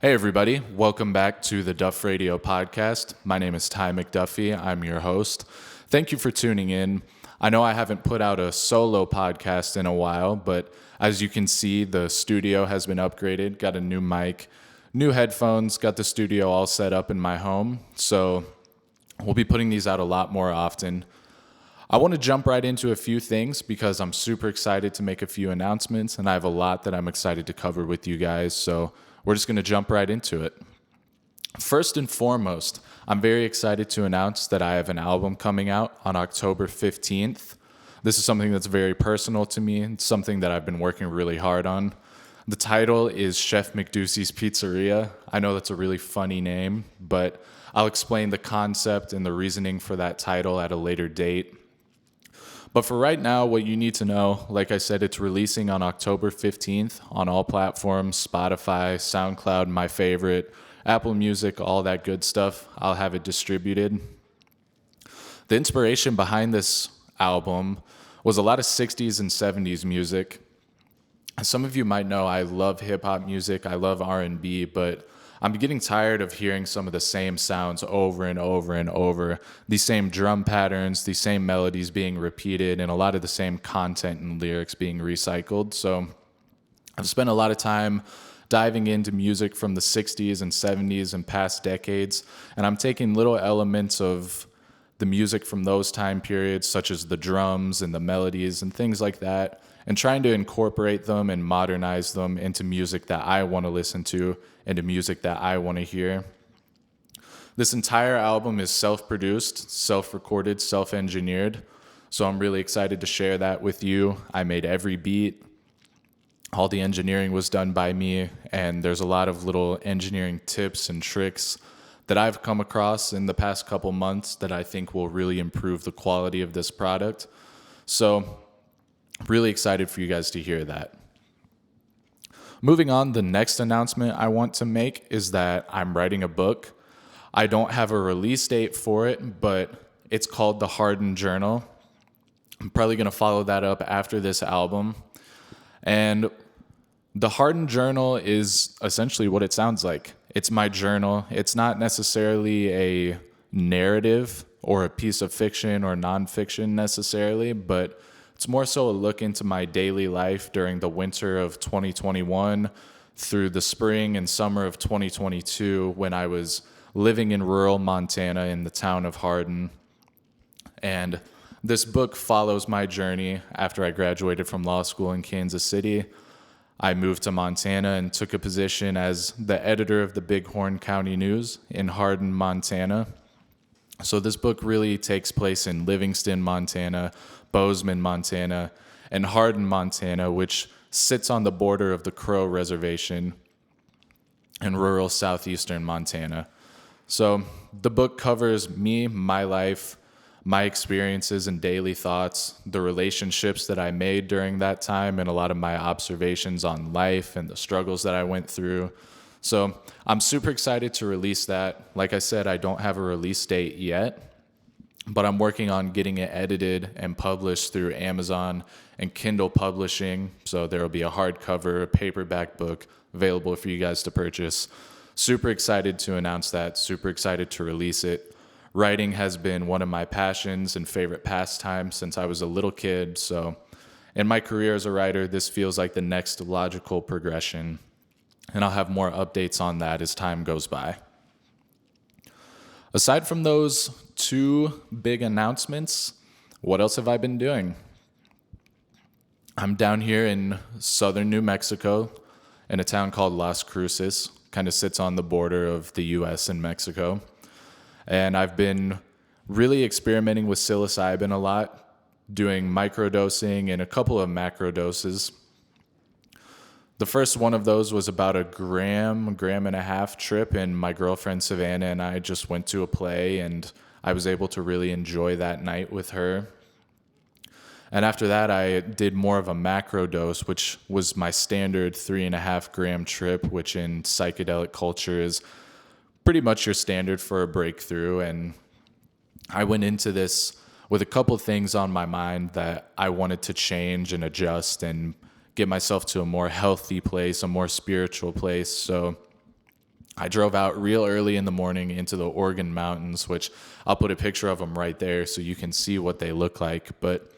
Hey everybody, welcome back to the Duff Radio Podcast. My name is Ty McDuffey. I'm your host. Thank you for tuning in. I know I haven't put out a solo podcast in a while, but as you can see, the studio has been upgraded, got a new mic, new headphones, got the studio all set up in my home. So we'll be putting these out a lot more often. I want to jump right into a few things because I'm super excited to make a few announcements, and I have a lot that I'm excited to cover with you guys. So we're just going to jump right into it. First and foremost, I'm very excited to announce that I have an album coming out on October 15th. This is something that's very personal to me. It's something that I've been working really hard on. The title is Chef McDussey's Pizzeria. I know that's a really funny name, but I'll explain the concept and the reasoning for that title at a later date. But for right now, what you need to know, like I said, it's releasing on October 15th on all platforms, Spotify, SoundCloud, my favorite, Apple Music, all that good stuff. I'll have it distributed. The inspiration behind this album was a lot of 60s and 70s music. Some of you might know I love hip-hop music, I love R&B, but I'm getting tired of hearing some of the same sounds over and over and over, these same drum patterns, these same melodies being repeated, and a lot of the same content and lyrics being recycled. So I've spent a lot of time diving into music from the 60s and 70s and past decades, and I'm taking little elements of the music from those time periods, such as the drums and the melodies and things like that, and trying to incorporate them and modernize them into music that I want to listen to and to music that I want to hear. This entire album is self-produced, self-recorded, self-engineered, so I'm really excited to share that with you. I made every beat. All the engineering was done by me, and there's a lot of little engineering tips and tricks that I've come across in the past couple months that I think will really improve the quality of this product. So really excited for you guys to hear that. Moving on, the next announcement I want to make is that I'm writing a book. I don't have a release date for it, but it's called the Hardin Journal. I'm probably going to follow that up after this album. And the Hardin Journal is essentially what it sounds like. It's my journal. It's not necessarily a narrative or a piece of fiction or nonfiction necessarily, but it's more so a look into my daily life during the winter of 2021 through the spring and summer of 2022 when I was living in rural Montana in the town of Hardin. And this book follows my journey after I graduated from law school in Kansas City. I moved to Montana and took a position as the editor of the Bighorn County News in Hardin, Montana. So this book really takes place in Livingston, Montana, Bozeman, Montana, and Hardin, Montana, which sits on the border of the Crow Reservation in rural southeastern Montana. So the book covers me, my life, my experiences and daily thoughts, the relationships that I made during that time, and a lot of my observations on life and the struggles that I went through. So I'm super excited to release that. Like I said, I don't have a release date yet, but I'm working on getting it edited and published through Amazon and Kindle publishing. So there will be a hardcover, paperback book available for you guys to purchase. Super excited to announce that, super excited to release it. Writing has been one of my passions and favorite pastimes since I was a little kid. So in my career as a writer, this feels like the next logical progression. And I'll have more updates on that as time goes by. Aside from those two big announcements, what else have I been doing? I'm down here in southern New Mexico in a town called Las Cruces. Kind of sits on the border of the U.S. and Mexico. And I've been really experimenting with psilocybin a lot, doing microdosing and a couple of macro doses. The first one of those was about a gram and a half trip, and my girlfriend Savannah and I just went to a play, and I was able to really enjoy that night with her. And after that, I did more of a macro dose, which was my standard 3.5 gram trip, which in psychedelic culture is pretty much your standard for a breakthrough. And I went into this with a couple things on my mind that I wanted to change and adjust and get myself to a more healthy place, a more spiritual place. So I drove out real early in the morning into the Oregon mountains, which I'll put a picture of them right there so you can see what they look like. But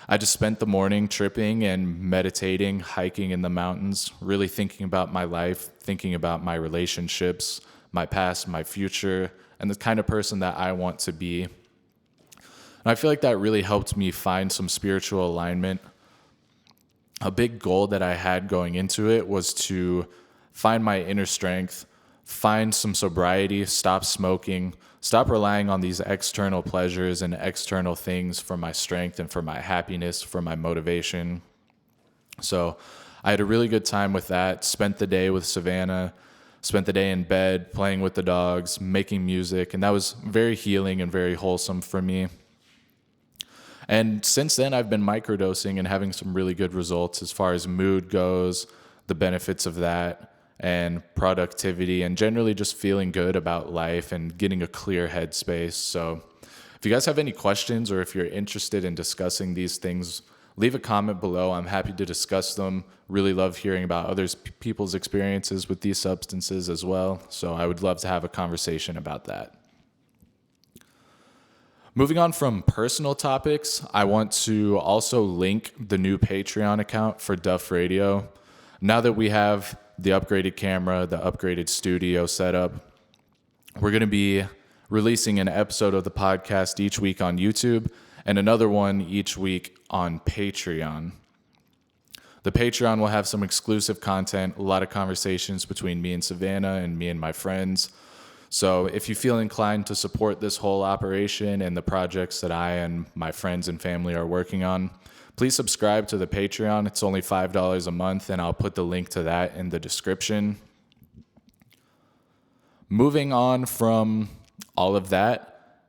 I just spent the morning tripping and meditating, hiking in the mountains, really thinking about my life, thinking about my relationships, my past, my future, and the kind of person that I want to be. And I feel like that really helped me find some spiritual alignment. A big goal that I had going into it was to find my inner strength, find some sobriety, stop smoking, stop relying on these external pleasures and external things for my strength and for my happiness, for my motivation. So I had a really good time with that, spent the day with Savannah, spent the day in bed playing with the dogs, making music, and that was very healing and very wholesome for me. And since then, I've been microdosing and having some really good results as far as mood goes, the benefits of that, and productivity, and generally just feeling good about life and getting a clear headspace. So if you guys have any questions or if you're interested in discussing these things, leave a comment below. I'm happy to discuss them. Really love hearing about others people's experiences with these substances as well. So I would love to have a conversation about that. Moving on from personal topics, I want to also link the new Patreon account for Duff Radio. Now that we have the upgraded camera, the upgraded studio setup, we're going to be releasing an episode of the podcast each week on YouTube and another one each week on Patreon. The Patreon will have some exclusive content, a lot of conversations between me and Savannah and me and my friends. So if you feel inclined to support this whole operation and the projects that I and my friends and family are working on, please subscribe to the Patreon. It's only $5 a month, and I'll put the link to that in the description. Moving on from all of that,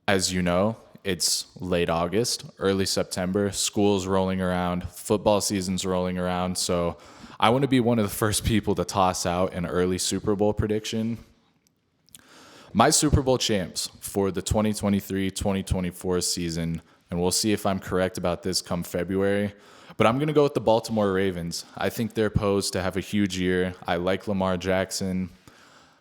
as you know, it's late August, early September, school's rolling around, football season's rolling around, so I want to be one of the first people to toss out an early Super Bowl prediction. My Super Bowl champs for the 2023-2024 season, and we'll see if I'm correct about this come February, but I'm going to go with the Baltimore Ravens. I think they're posed to have a huge year. I like Lamar Jackson.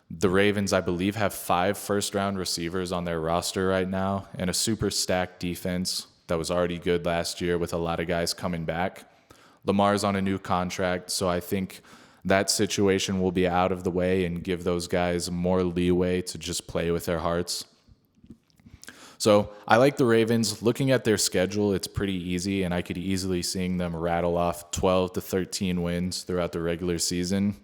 The Ravens, I believe, have 5 first-round receivers on their roster right now and a super stacked defense that was already good last year with a lot of guys coming back. Lamar's on a new contract, so I think that situation will be out of the way and give those guys more leeway to just play with their hearts. So I like the Ravens. Looking at their schedule, it's pretty easy, and I could easily see them rattle off 12 to 13 wins throughout the regular season.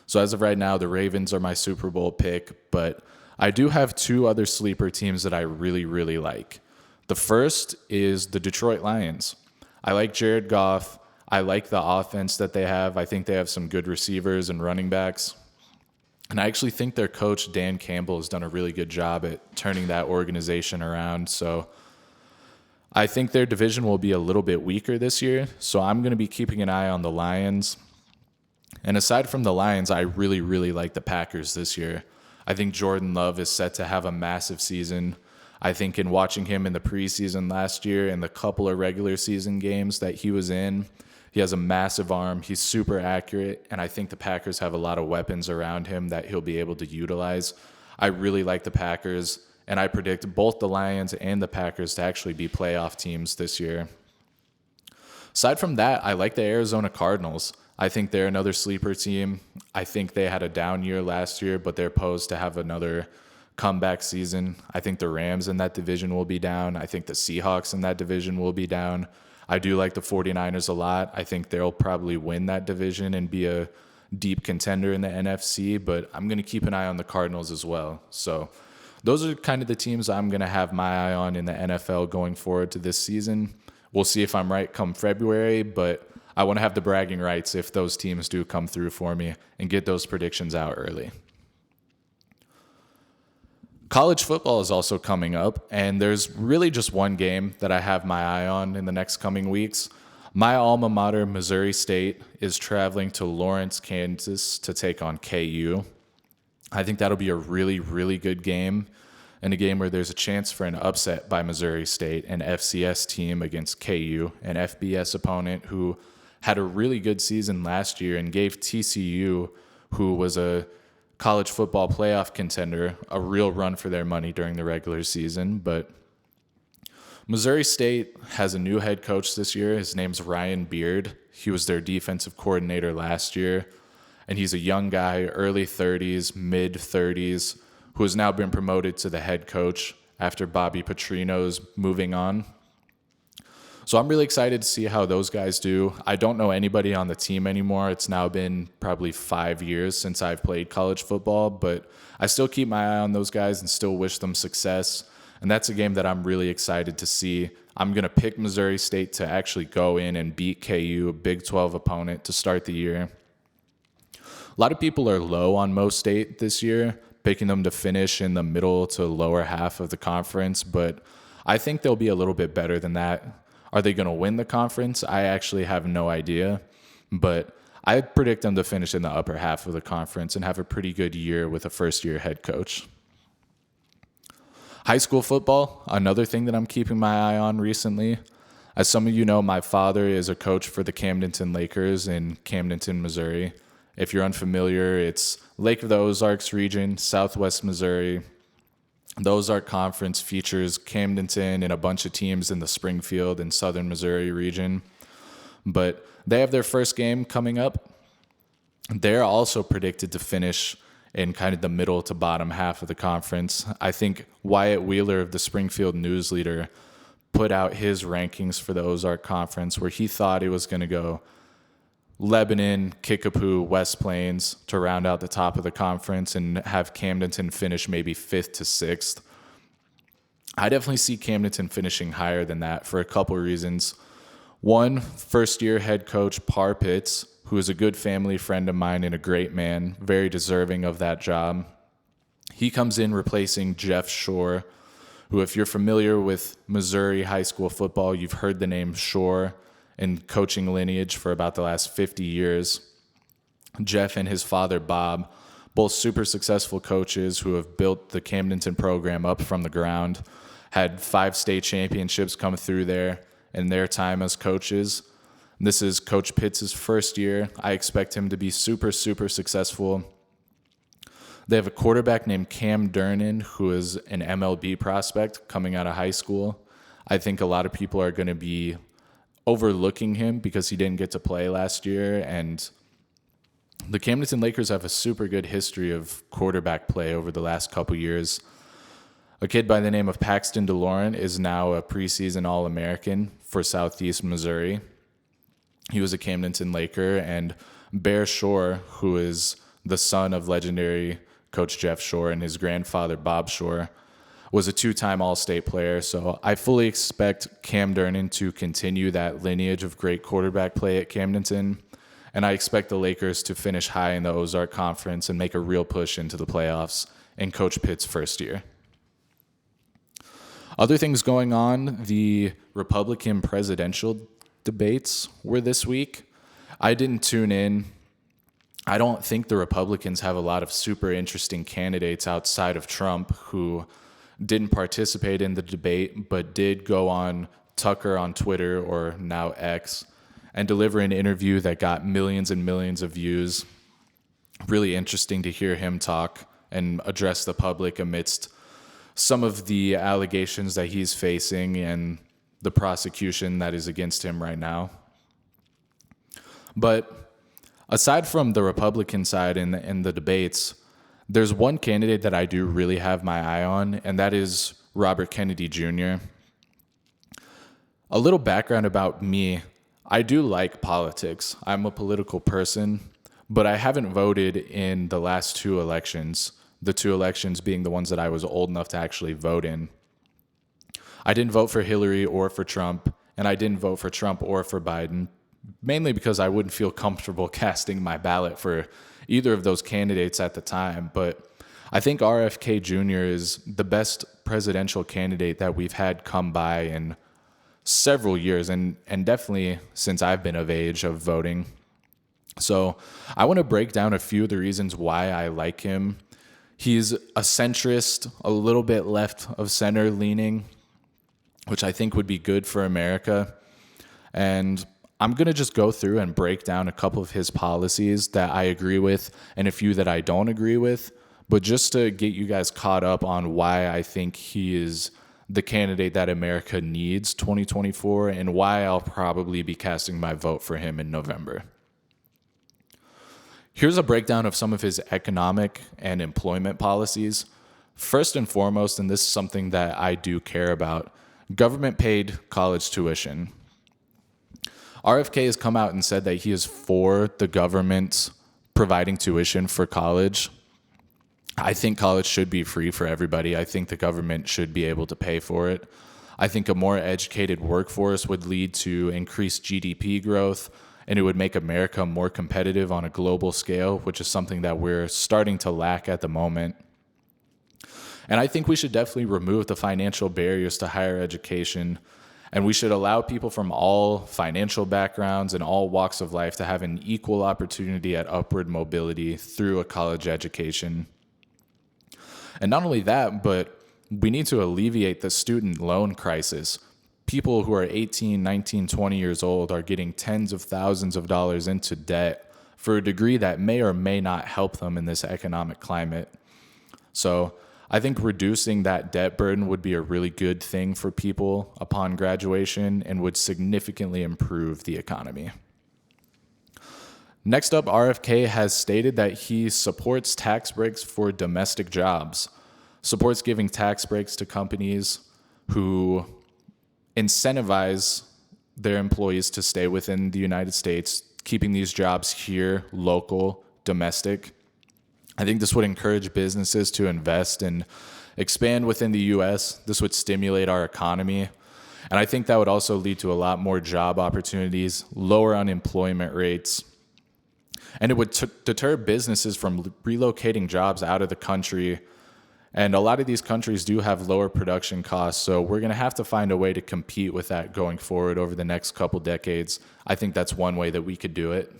So as of right now, the Ravens are my Super Bowl pick, but I do have 2 other sleeper teams that I really, really like. The first is the Detroit Lions. I like Jared Goff. I like the offense that they have. I think they have some good receivers and running backs. And I actually think their coach, Dan Campbell, has done a really good job at turning that organization around. So I think their division will be a little bit weaker this year. So I'm going to be keeping an eye on the Lions. And aside from the Lions, I really, really like the Packers this year. I think Jordan Love is set to have a massive season. I think in watching him in the preseason last year and the couple of regular season games that he was in, he has a massive arm. He's super accurate, and I think the Packers have a lot of weapons around him that he'll be able to utilize. I really like the Packers, and I predict both the Lions and the Packers to actually be playoff teams this year. Aside from that, I like the Arizona Cardinals. I think they're another sleeper team. I think they had a down year last year, but they're posed to have another comeback season. I think the Rams in that division will be down. I think the Seahawks in that division will be down. I do like the 49ers a lot. I think they'll probably win that division and be a deep contender in the NFC, but I'm going to keep an eye on the Cardinals as well. So those are kind of the teams I'm going to have my eye on in the NFL going forward to this season. We'll see if I'm right come February, but I want to have the bragging rights if those teams do come through for me and get those predictions out early. College football is also coming up, and there's really just one game that I have my eye on in the next coming weeks. My alma mater, Missouri State, is traveling to Lawrence, Kansas to take on KU. I think that'll be a really, really good game, and a game where there's a chance for an upset by Missouri State, an FCS team against KU, an FBS opponent who had a really good season last year and gave TCU, who was a college football playoff contender a real run for their money during the regular season. But Missouri State has a new head coach this year. His name's Ryan Beard. He was their defensive coordinator last year, and he's a young guy, early 30s, mid 30s, who has now been promoted to the head coach after Bobby Petrino's moving on. So I'm really excited to see how those guys do. I don't know anybody on the team anymore. It's now been probably 5 years since I've played college football, but I still keep my eye on those guys and still wish them success. And that's a game that I'm really excited to see. I'm going to pick Missouri State to actually go in and beat KU, a Big 12 opponent, to start the year. A lot of people are low on Mo State this year, picking them to finish in the middle to lower half of the conference, but I think they'll be a little bit better than that. Are they going to win the conference? I actually have no idea, but I predict them to finish in the upper half of the conference and have a pretty good year with a first-year head coach. High school football, another thing that I'm keeping my eye on recently. As some of you know, my father is a coach for the Camdenton Lakers in Camdenton, Missouri. If you're unfamiliar, it's Lake of the Ozarks region, southwest Missouri. The Ozark Conference features Camdenton and a bunch of teams in the Springfield and southern Missouri region. But they have their first game coming up. They're also predicted to finish in kind of the middle to bottom half of the conference. I think Wyatt Wheeler of the Springfield News Leader put out his rankings for the Ozark Conference, where he thought it was going to go Lebanon, Kickapoo, West Plains to round out the top of the conference and have Camdenton finish maybe 5th to 6th. I definitely see Camdenton finishing higher than that for a couple of reasons. One, first-year head coach Par Pitts, who is a good family friend of mine and a great man, very deserving of that job. He comes in replacing Jeff Shore, who, if you're familiar with Missouri high school football, you've heard the name Shore in coaching lineage for about the last 50 years. Jeff and his father, Bob, both super successful coaches who have built the Camdenton program up from the ground, had 5 state championships come through there in their time as coaches. This is Coach Pitts' first year. I expect him to be super, super successful. They have a quarterback named Cam Durnan, who is an MLB prospect coming out of high school. I think a lot of people are going to be overlooking him because he didn't get to play last year, and the Camdenton Lakers have a super good history of quarterback play over the last couple years. A kid by the name of Paxton DeLauren is now a preseason All-American for Southeast Missouri. He was a Camdenton Laker, and Bear Shore, who is the son of legendary Coach Jeff Shore and his grandfather Bob Shore, was a 2-time All-State player. So I fully expect Cam Durnan to continue that lineage of great quarterback play at Camdenton, and I expect the Lakers to finish high in the Ozark Conference and make a real push into the playoffs in Coach Pitt's first year. Other things going on, the Republican presidential debates were this week. I didn't tune in. I don't think the Republicans have a lot of super interesting candidates outside of Trump, who didn't participate in the debate, but did go on Tucker on Twitter, or now X, and deliver an interview that got millions and millions of views. Really interesting to hear him talk and address the public amidst some of the allegations that he's facing and the prosecution that is against him right now. But aside from the Republican side in the debates, there's one candidate that I do really have my eye on, and that is Robert Kennedy Jr. A little background about me. I do like politics. I'm a political person, but I haven't voted in the last 2 elections, the 2 elections being the ones that I was old enough to actually vote in. I didn't vote for Hillary or for Trump, and I didn't vote for Trump or for Biden, mainly because I wouldn't feel comfortable casting my ballot for either of those candidates at the time. But I think RFK Jr. is the best presidential candidate that we've had come by in several years, and definitely since I've been of age of voting. So I want to break down a few of the reasons why I like him. He's a centrist, a little bit left of center leaning, which I think would be good for America. And I'm going to just go through and break down a couple of his policies that I agree with and a few that I don't agree with. But just to get you guys caught up on why I think he is the candidate that America needs 2024 and why I'll probably be casting my vote for him in November. Here's a breakdown of some of his economic and employment policies. First and foremost, and this is something that I do care about, government paid college tuition. RFK has come out and said that he is for the government providing tuition for college. I think college should be free for everybody. I think the government should be able to pay for it. I think a more educated workforce would lead to increased GDP growth, and it would make America more competitive on a global scale, which is something that we're starting to lack at the moment. And I think we should definitely remove the financial barriers to higher education, and we should allow people from all financial backgrounds and all walks of life to have an equal opportunity at upward mobility through a college education. And not only that, but we need to alleviate the student loan crisis. People who are 18, 19, 20 years old are getting tens of thousands of dollars into debt for a degree that may or may not help them in this economic climate. So I think reducing that debt burden would be a really good thing for people upon graduation and would significantly improve the economy. Next up, RFK has stated that he supports tax breaks for domestic jobs, supports giving tax breaks to companies who incentivize their employees to stay within the United States, keeping these jobs here, local, domestic. I think this would encourage businesses to invest and expand within the U.S. This would stimulate our economy. And I think that would also lead to a lot more job opportunities, lower unemployment rates, and it would deter businesses from relocating jobs out of the country. And a lot of these countries do have lower production costs, so we're going to have to find a way to compete with that going forward over the next couple decades. I think that's one way that we could do it.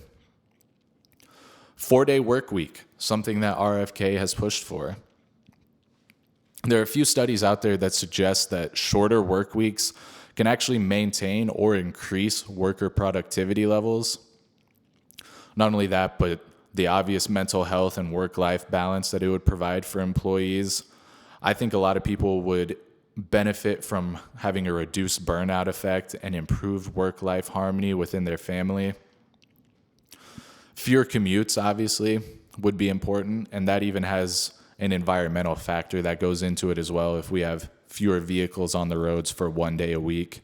4-day work week, something that RFK has pushed for. There are a few studies out there that suggest that shorter work weeks can actually maintain or increase worker productivity levels. Not only that, but the obvious mental health and work-life balance that it would provide for employees. I think a lot of people would benefit from having a reduced burnout effect and improved work-life harmony within their family. Fewer commutes, obviously, would be important, and that even has an environmental factor that goes into it as well if we have fewer vehicles on the roads for 1 day a week.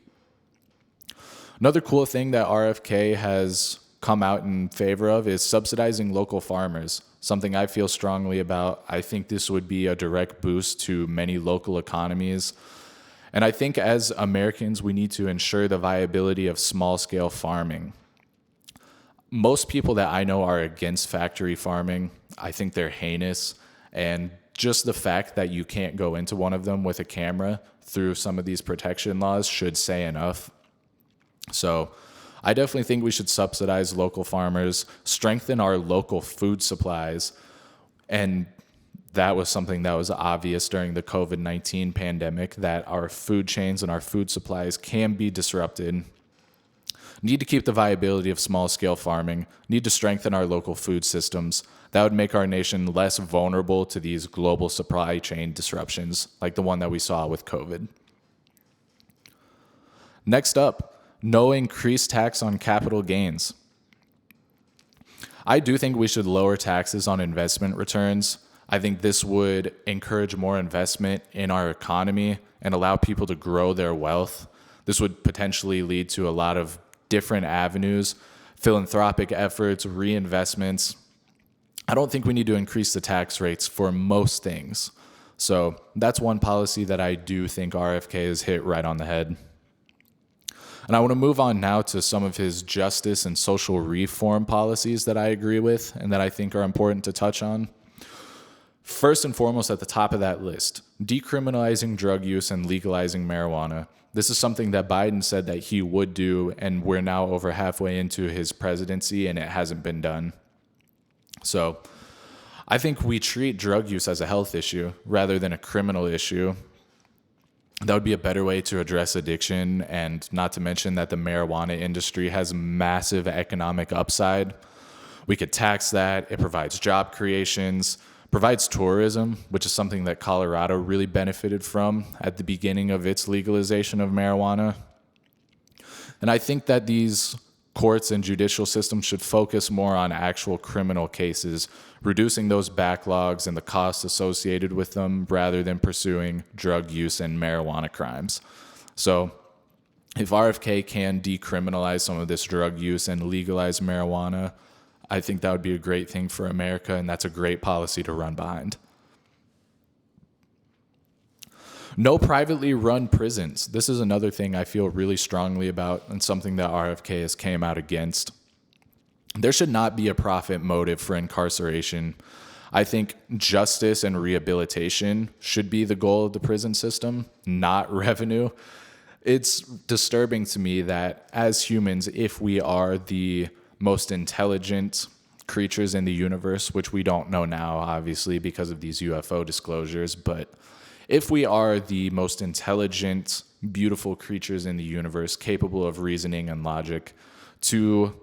Another cool thing that RFK has come out in favor of is subsidizing local farmers, something I feel strongly about. I think this would be a direct boost to many local economies. And I think as Americans, we need to ensure the viability of small-scale farming. Most people that I know are against factory farming. I think they're heinous. And just the fact that you can't go into one of them with a camera through some of these protection laws should say enough. So I definitely think we should subsidize local farmers, strengthen our local food supplies, and that was something that was obvious during the COVID-19 pandemic, that our food chains and our food supplies can be disrupted. Need to keep the viability of small-scale farming, need to strengthen our local food systems. That would make our nation less vulnerable to these global supply chain disruptions, like the one that we saw with COVID. Next up, no increased tax on capital gains. I do think we should lower taxes on investment returns. I think this would encourage more investment in our economy and allow people to grow their wealth. This would potentially lead to a lot of different avenues, philanthropic efforts, reinvestments. I don't think we need to increase the tax rates for most things. So that's one policy that I do think RFK has hit right on the head. And I want to move on now to some of his justice and social reform policies that I agree with and that I think are important to touch on. First and foremost, at the top of that list, decriminalizing drug use and legalizing marijuana. This is something that Biden said that he would do, and we're now over halfway into his presidency, and it hasn't been done. So I think we treat drug use as a health issue rather than a criminal issue. That would be a better way to address addiction, and not to mention that the marijuana industry has massive economic upside. We could tax that. It provides job creations, provides tourism, which is something that Colorado really benefited from at the beginning of its legalization of marijuana. And I think that these courts and judicial systems should focus more on actual criminal cases, reducing those backlogs and the costs associated with them rather than pursuing drug use and marijuana crimes. So if RFK can decriminalize some of this drug use and legalize marijuana, I think that would be a great thing for America, and that's a great policy to run behind. No privately run prisons. This is another thing I feel really strongly about and something that RFK has came out against. There should not be a profit motive for incarceration. I think justice and rehabilitation should be the goal of the prison system, not revenue. It's disturbing to me that as humans, if we are the most intelligent creatures in the universe, which we don't know now, obviously, because of these UFO disclosures, but if we are the most intelligent, beautiful creatures in the universe, capable of reasoning and logic, to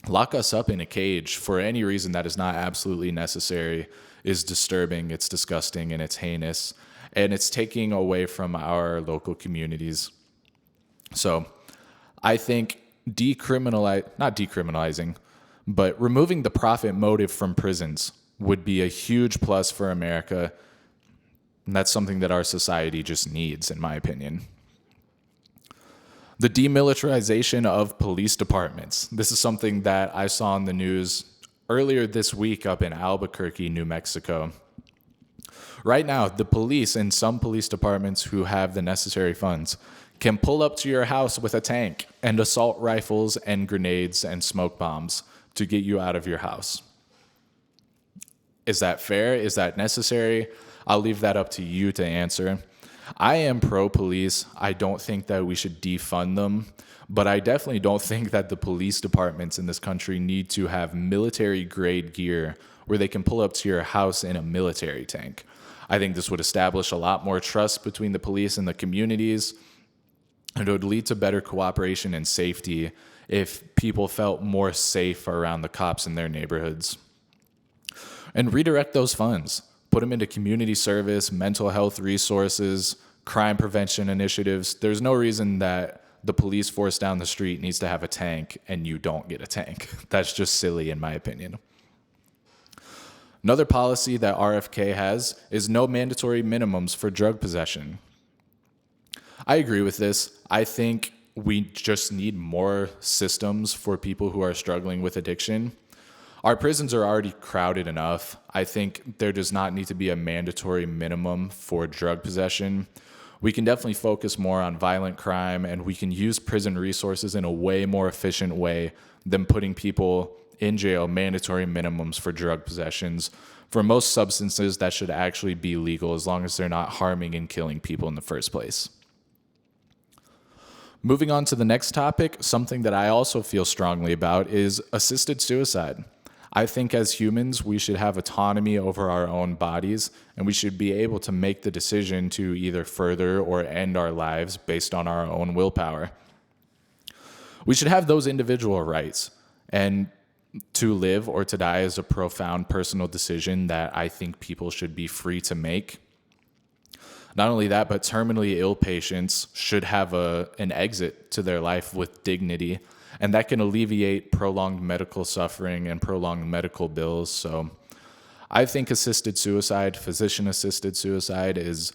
lock us up in a cage for any reason that is not absolutely necessary is disturbing, it's disgusting, and it's heinous, and it's taking away from our local communities. So I think not decriminalizing, but removing the profit motive from prisons would be a huge plus for America. And that's something that our society just needs, in my opinion. The demilitarization of police departments. This is something that I saw in the news earlier this week up in Albuquerque, New Mexico. Right now, the police in some police departments who have the necessary funds can pull up to your house with a tank and assault rifles and grenades and smoke bombs to get you out of your house. Is that fair? Is that necessary? I'll leave that up to you to answer. I am pro-police. I don't think that we should defund them, but I definitely don't think that the police departments in this country need to have military-grade gear where they can pull up to your house in a military tank. I think this would establish a lot more trust between the police and the communities, and it would lead to better cooperation and safety if people felt more safe around the cops in their neighborhoods. And redirect those funds. Put them into community service, mental health resources, crime prevention initiatives. There's no reason that the police force down the street needs to have a tank and you don't get a tank. That's just silly, in my opinion. Another policy that RFK has is no mandatory minimums for drug possession. I agree with this. I think we just need more systems for people who are struggling with addiction. Our prisons are already crowded enough. I think there does not need to be a mandatory minimum for drug possession. We can definitely focus more on violent crime, and we can use prison resources in a way more efficient way than putting people in jail mandatory minimums for drug possessions. For most substances, that should actually be legal as long as they're not harming and killing people in the first place. Moving on to the next topic, something that I also feel strongly about is assisted suicide. I think as humans, we should have autonomy over our own bodies, and we should be able to make the decision to either further or end our lives based on our own willpower. We should have those individual rights, and to live or to die is a profound personal decision that I think people should be free to make. Not only that, but terminally ill patients should have an exit to their life with dignity, and that can alleviate prolonged medical suffering and prolonged medical bills. So I think assisted suicide, physician-assisted suicide, is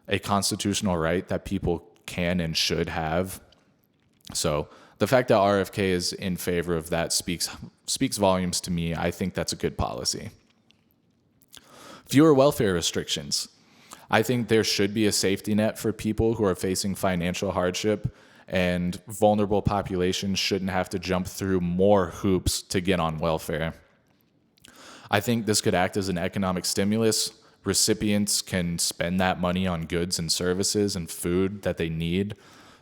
a constitutional right that people can and should have. So the fact that RFK is in favor of that speaks volumes to me. I think that's a good policy. Fewer welfare restrictions. I think there should be a safety net for people who are facing financial hardship, and vulnerable populations shouldn't have to jump through more hoops to get on welfare. I think this could act as an economic stimulus. Recipients can spend that money on goods and services and food that they need.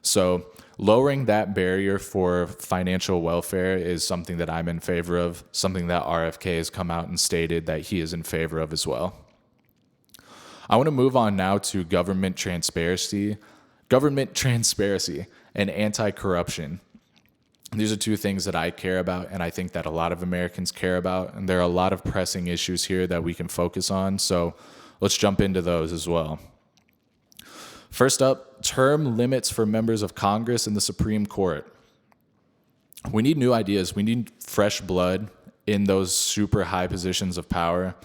So lowering that barrier for financial welfare is something that I'm in favor of, something that RFK has come out and stated that he is in favor of as well. I want to move on now to government transparency and anti-corruption. These are two things that I care about, and I think that a lot of Americans care about, and there are a lot of pressing issues here that we can focus on, so let's jump into those as well. First up, term limits for members of Congress and the Supreme Court. We need new ideas. We need fresh blood in those super high positions of power.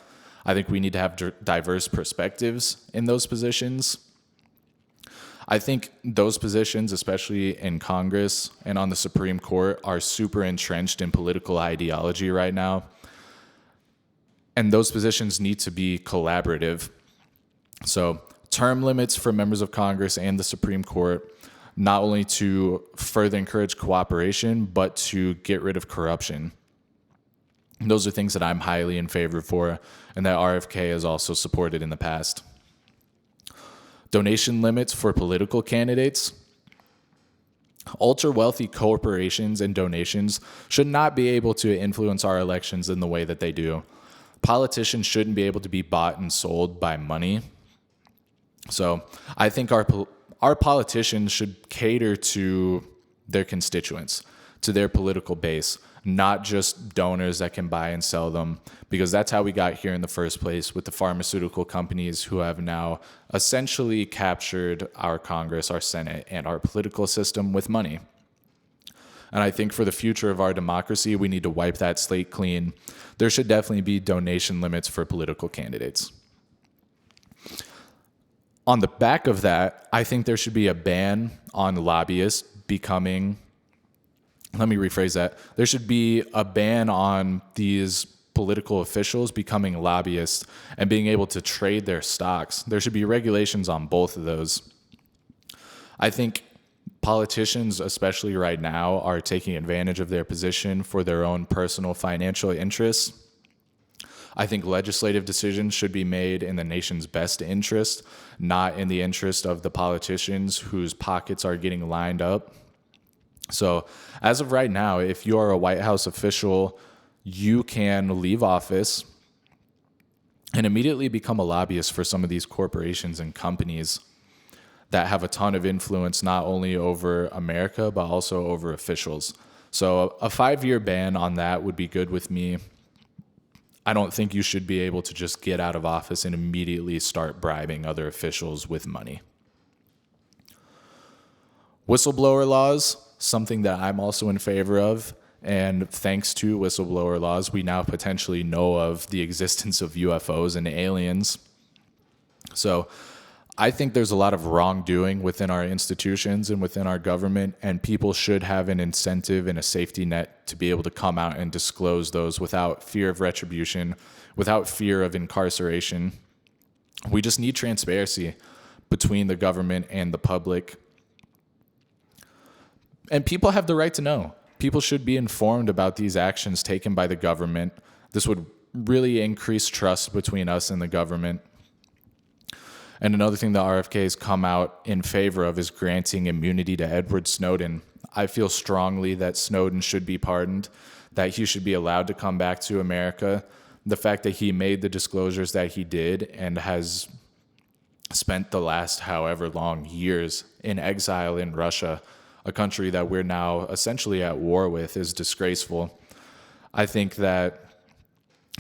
I think we need to have diverse perspectives in those positions. I think those positions, especially in Congress and on the Supreme Court, are super entrenched in political ideology right now. And those positions need to be collaborative. So term limits for members of Congress and the Supreme Court, not only to further encourage cooperation, but to get rid of corruption. Those are things that I'm highly in favor for, and that RFK has also supported in the past. Donation limits for political candidates. Ultra-wealthy corporations and donations should not be able to influence our elections in the way that they do. Politicians shouldn't be able to be bought and sold by money. So I think our politicians should cater to their constituents, to their political base, not just donors that can buy and sell them, because that's how we got here in the first place with the pharmaceutical companies who have now essentially captured our Congress, our Senate, and our political system with money. And I think for the future of our democracy, we need to wipe that slate clean. There should definitely be donation limits for political candidates. On the back of that, I think there should be a ban on lobbyists becoming... Let me rephrase that. There should be a ban on these political officials becoming lobbyists and being able to trade their stocks. There should be regulations on both of those. I think politicians, especially right now, are taking advantage of their position for their own personal financial interests. I think legislative decisions should be made in the nation's best interest, not in the interest of the politicians whose pockets are getting lined up. So as of right now, if you are a White House official, you can leave office and immediately become a lobbyist for some of these corporations and companies that have a ton of influence, not only over America, but also over officials. So a 5-year ban on that would be good with me. I don't think you should be able to just get out of office and immediately start bribing other officials with money. Whistleblower laws, something that I'm also in favor of. And thanks to whistleblower laws, we now potentially know of the existence of UFOs and aliens. So I think there's a lot of wrongdoing within our institutions and within our government, and people should have an incentive and a safety net to be able to come out and disclose those without fear of retribution, without fear of incarceration. We just need transparency between the government and the public. And people have the right to know. People should be informed about these actions taken by the government. This would really increase trust between us and the government. And another thing that RFK has come out in favor of is granting immunity to Edward Snowden. I feel strongly that Snowden should be pardoned, that he should be allowed to come back to America. The fact that he made the disclosures that he did and has spent the last however long years in exile in Russia, a country that we're now essentially at war with, is disgraceful. I think that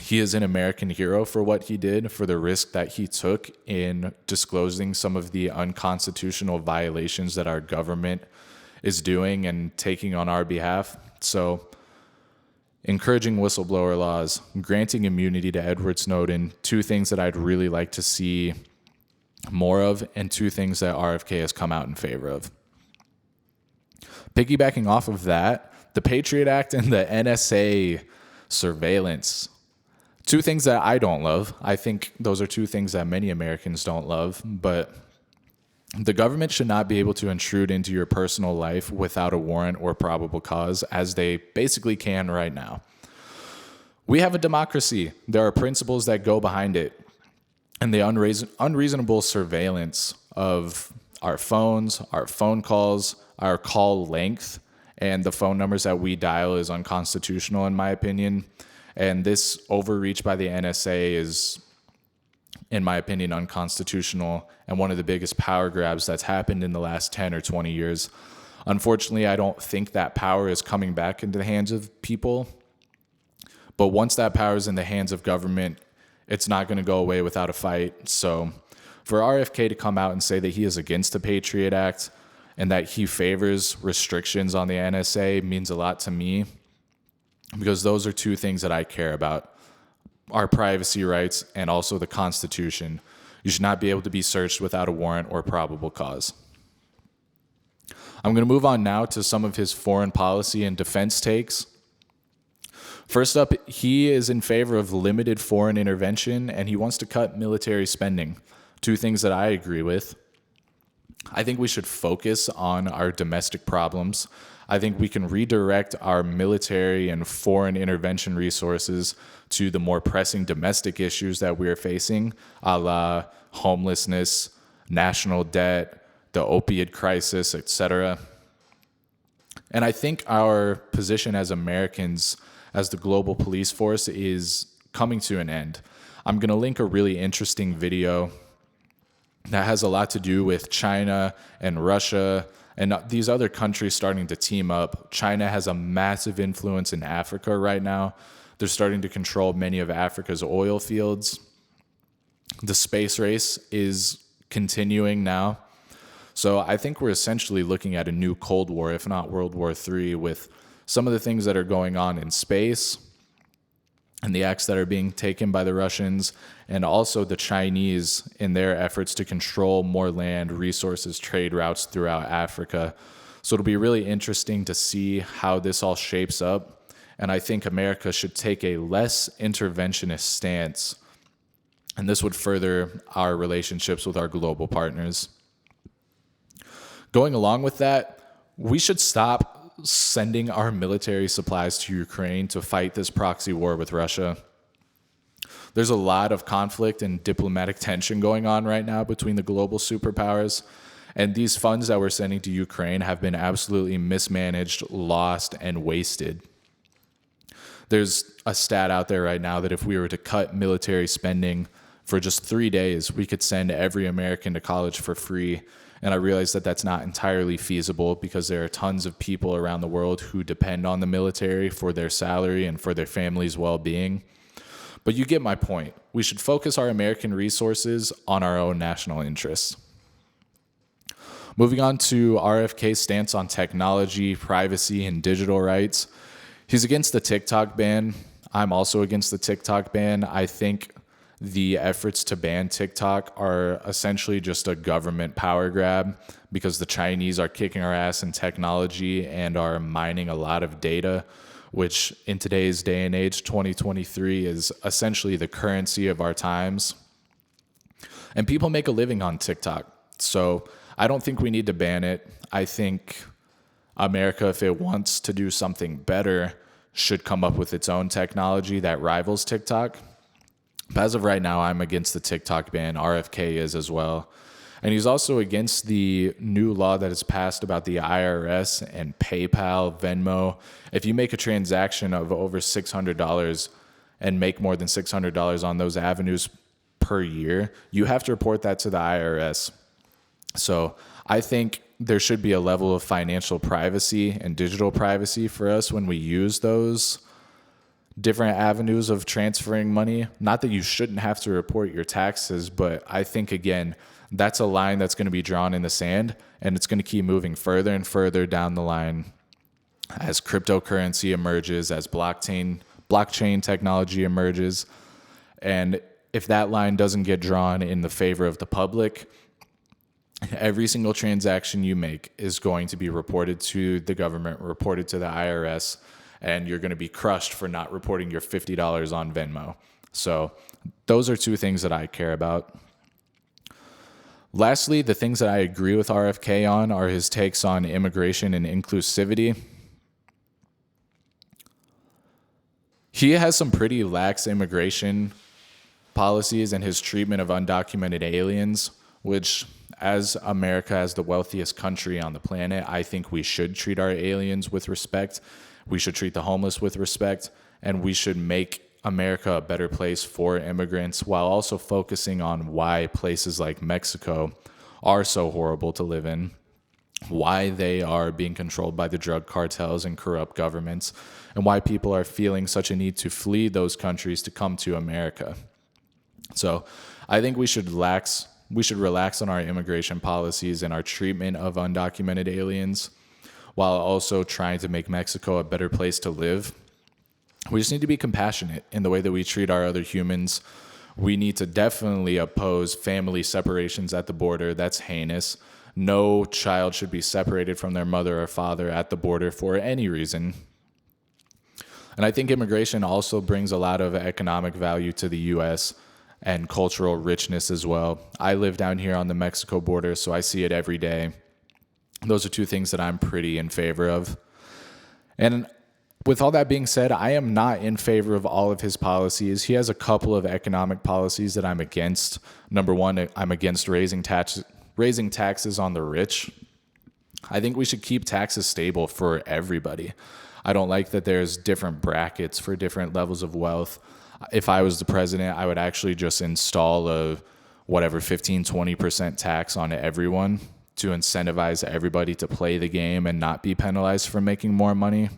he is an American hero for what he did, for the risk that he took in disclosing some of the unconstitutional violations that our government is doing and taking on our behalf. So, encouraging whistleblower laws, granting immunity to Edward Snowden, two things that I'd really like to see more of, and two things that RFK has come out in favor of. Piggybacking off of that, the Patriot Act and the NSA surveillance. Two things that I don't love. I think those are two things that many Americans don't love, but the government should not be able to intrude into your personal life without a warrant or probable cause, as they basically can right now. We have a democracy. There are principles that go behind it, and the unreasonable surveillance of our phones, our phone calls, our call length, and the phone numbers that we dial is unconstitutional in my opinion. And this overreach by the NSA in my opinion, unconstitutional and one of the biggest power grabs that's happened in the last 10 or 20 years. Unfortunately, I don't think that power is coming back into the hands of people. But once that power is in the hands of government, it's not going to go away without a fight. So for RFK to come out and say that he is against the Patriot Act and that he favors restrictions on the NSA means a lot to me, because those are two things that I care about: our privacy rights and also the Constitution. You should not be able to be searched without a warrant or probable cause. I'm going to move on now to some of his foreign policy and defense takes. First up, he is in favor of limited foreign intervention, and he wants to cut military spending. Two things that I agree with. I think we should focus on our domestic problems. I think we can redirect our military and foreign intervention resources to the more pressing domestic issues that we're facing, a la homelessness, national debt, the opiate crisis, etc. And I think our position as Americans, as the global police force, is coming to an end. I'm going to link a really interesting video that has a lot to do with China and Russia and these other countries starting to team up. China has a massive influence in Africa right now. They're starting to control many of Africa's oil fields. The space race is continuing now. So I think we're essentially looking at a new Cold War, if not World War III, with some of the things that are going on in space and the acts that are being taken by the Russians, and also the Chinese in their efforts to control more land, resources, trade routes throughout Africa. So it'll be really interesting to see how this all shapes up. And I think America should take a less interventionist stance. And this would further our relationships with our global partners. Going along with that, we should stop sending our military supplies to Ukraine to fight this proxy war with Russia. There's a lot of conflict and diplomatic tension going on right now between the global superpowers, and these funds that we're sending to Ukraine have been absolutely mismanaged, lost, and wasted. There's a stat out there right now that if we were to cut military spending for just 3 days, we could send every American to college for free. And I realize that that's not entirely feasible because there are tons of people around the world who depend on the military for their salary and for their family's well-being. But you get my point. We should focus our American resources on our own national interests. Moving on to RFK's stance on technology, privacy, and digital rights. He's against the TikTok ban. I'm also against the TikTok ban. I think the efforts to ban TikTok are essentially just a government power grab because the Chinese are kicking our ass in technology and are mining a lot of data, which in today's day and age, 2023, is essentially the currency of our times. And people make a living on TikTok. So I don't think we need to ban it. I think America, if it wants to do something better, should come up with its own technology that rivals TikTok. But as of right now, I'm against the TikTok ban. RFK is as well. And he's also against the new law that is passed about the IRS and PayPal, Venmo. If you make a transaction of over $600 and make more than $600 on those avenues per year, you have to report that to the IRS. So I think there should be a level of financial privacy and digital privacy for us when we use those different avenues of transferring money. Not that you shouldn't have to report your taxes, but I think, again, that's a line that's going to be drawn in the sand, and it's going to keep moving further and further down the line as cryptocurrency emerges, as blockchain technology emerges. And if that line doesn't get drawn in the favor of the public, every single transaction you make is going to be reported to the government, reported to the IRS, and you're going to be crushed for not reporting your $50 on Venmo. So those are two things that I care about. Lastly, the things that I agree with RFK on are his takes on immigration and inclusivity. He has some pretty lax immigration policies and his treatment of undocumented aliens, which, as America, as the wealthiest country on the planet, I think we should treat our aliens with respect. We should treat the homeless with respect, and we should make America a better place for immigrants while also focusing on why places like Mexico are so horrible to live in, why they are being controlled by the drug cartels and corrupt governments, and why people are feeling such a need to flee those countries to come to America. So I think we should relax on our immigration policies and our treatment of undocumented aliens while also trying to make Mexico a better place to live. We just need to be compassionate in the way that we treat our other humans. We need to definitely oppose family separations at the border. That's heinous. No child should be separated from their mother or father at the border for any reason. And I think immigration also brings a lot of economic value to the U.S. and cultural richness as well. I live down here on the Mexico border, so I see it every day. Those are two things that I'm pretty in favor of. And with all that being said, I am not in favor of all of his policies. He has a couple of economic policies that I'm against. Number one, I'm against raising taxes on the rich. I think we should keep taxes stable for everybody. I don't like that there's different brackets for different levels of wealth. If I was the president, I would actually just install a 15-20% tax on everyone to incentivize everybody to play the game and not be penalized for making more money.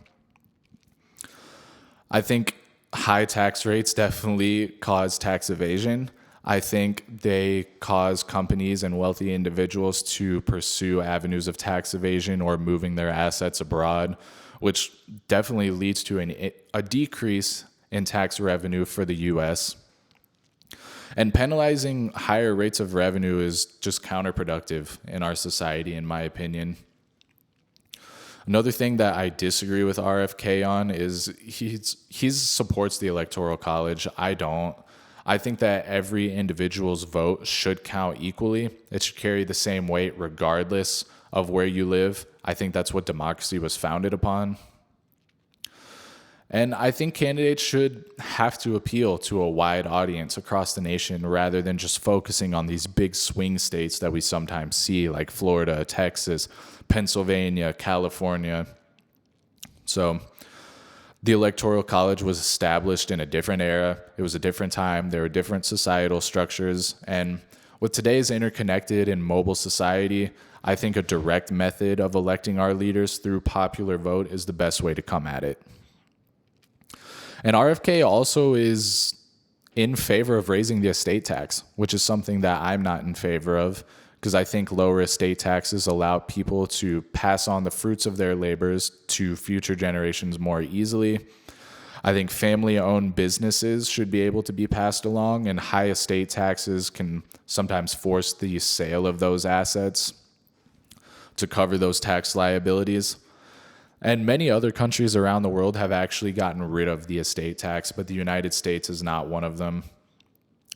I think high tax rates definitely cause tax evasion. I think they cause companies and wealthy individuals to pursue avenues of tax evasion or moving their assets abroad, which definitely leads to a decrease in tax revenue for the U.S. And penalizing higher rates of revenue is just counterproductive in our society, in my opinion. Another thing that I disagree with RFK on is he supports the Electoral College. I don't. I think that every individual's vote should count equally. It should carry the same weight regardless of where you live. I think that's what democracy was founded upon. And I think candidates should have to appeal to a wide audience across the nation rather than just focusing on these big swing states that we sometimes see, like Florida, Texas, Pennsylvania, California. So the Electoral College was established in a different era. It was a different time. There were different societal structures. And with today's interconnected and mobile society, I think a direct method of electing our leaders through popular vote is the best way to come at it. And RFK also is in favor of raising the estate tax, which is something that I'm not in favor of, because I think lower estate taxes allow people to pass on the fruits of their labors to future generations more easily. I think family-owned businesses should be able to be passed along, and high estate taxes can sometimes force the sale of those assets to cover those tax liabilities. And many other countries around the world have actually gotten rid of the estate tax, but the United States is not one of them.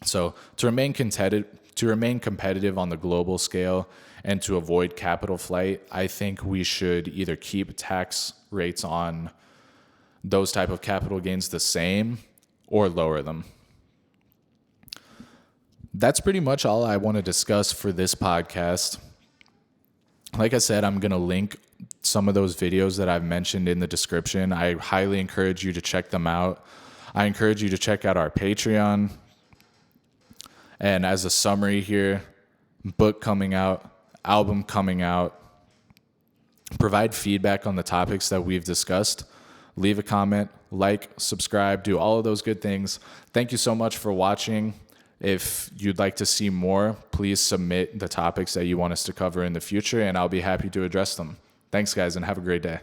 So to remain competitive on the global scale and to avoid capital flight, I think we should either keep tax rates on those type of capital gains the same or lower them. That's pretty much all I want to discuss for this podcast. Like I said, I'm going to link some of those videos that I've mentioned in the description. I highly encourage you to check them out. I encourage you to check out our Patreon. And as a summary here, book coming out, album coming out, provide feedback on the topics that we've discussed. Leave a comment, like, subscribe, do all of those good things. Thank you so much for watching. If you'd like to see more, please submit the topics that you want us to cover in the future, and I'll be happy to address them. Thanks, guys, and have a great day.